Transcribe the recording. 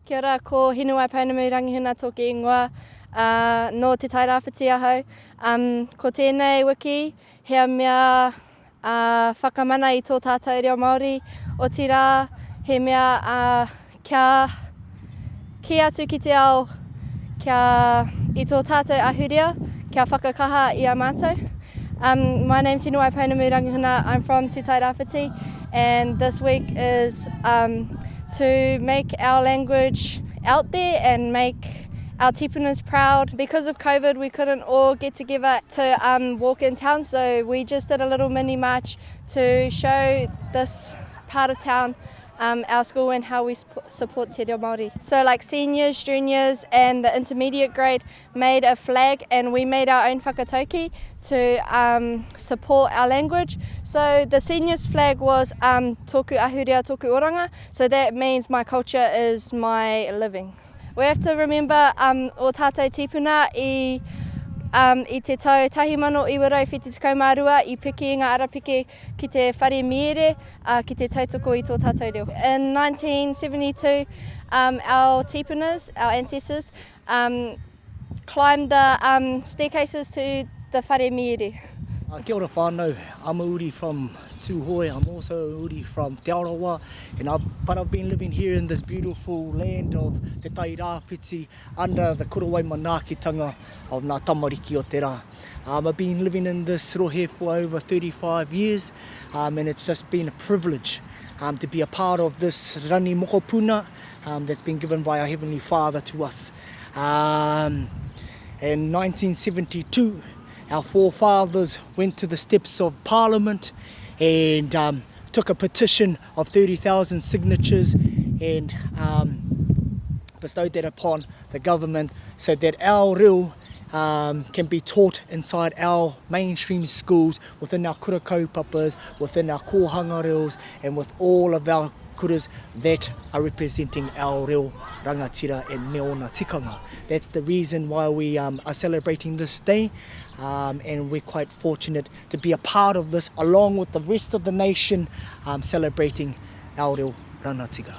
Kia ora, ko Hinawai Pounamu Rangihuna toki ingoa no Te Tairāwhiti ahau. Ko tēnei wiki, hea mea whakamana I tō tātou reo Māori o te rā, he mea kia atu ki te ao, kia I tō tātou ahurea, kia whakakaha I a mātou. My name's Hinawai Pounamu Rangihuna, I'm from Te Tairāwhiti, and this week is to make our language out there and make our tipunas proud. Because of COVID, we couldn't all get together to walk in town, so we just did a little mini march to show this part of town our school and how we support Te Reo Māori. So like seniors, juniors and the intermediate grade made a flag, and we made our own whakatauki to support our language. So the seniors flag was tōku ahurea, tōku oranga, so that means my culture is my living. We have to remember o tātou tipuna I te tau 1922 I piki i ngā arapiki ki te whare miere ki te tautoko I tō tātou reo. In 1972, our tipunas, our ancestors, climbed the staircases to the whare miere. Kia ora whānau, I'm a uri from Tūhoe, I'm also a uri from Te Arawa, but I've been living here in this beautiful land of Te Tairāwhiti under the Korowai Manaakitanga of Ngā Tamariki o te rā. I've been living in this rohe for over 35 years, and it's just been a privilege to be a part of this rani mokopuna that's been given by our Heavenly Father to us. In 1972, our forefathers went to the steps of Parliament and took a petition of 30,000 signatures and bestowed that upon the government so that our reo can be taught inside our mainstream schools, within our kura kaupapas, within our kōhanga reos, and with all of our kuras that are representing our reo rangatira and me ona tikanga. That's the reason why we are celebrating this day, and we're quite fortunate to be a part of this along with the rest of the nation celebrating our reo rangatira.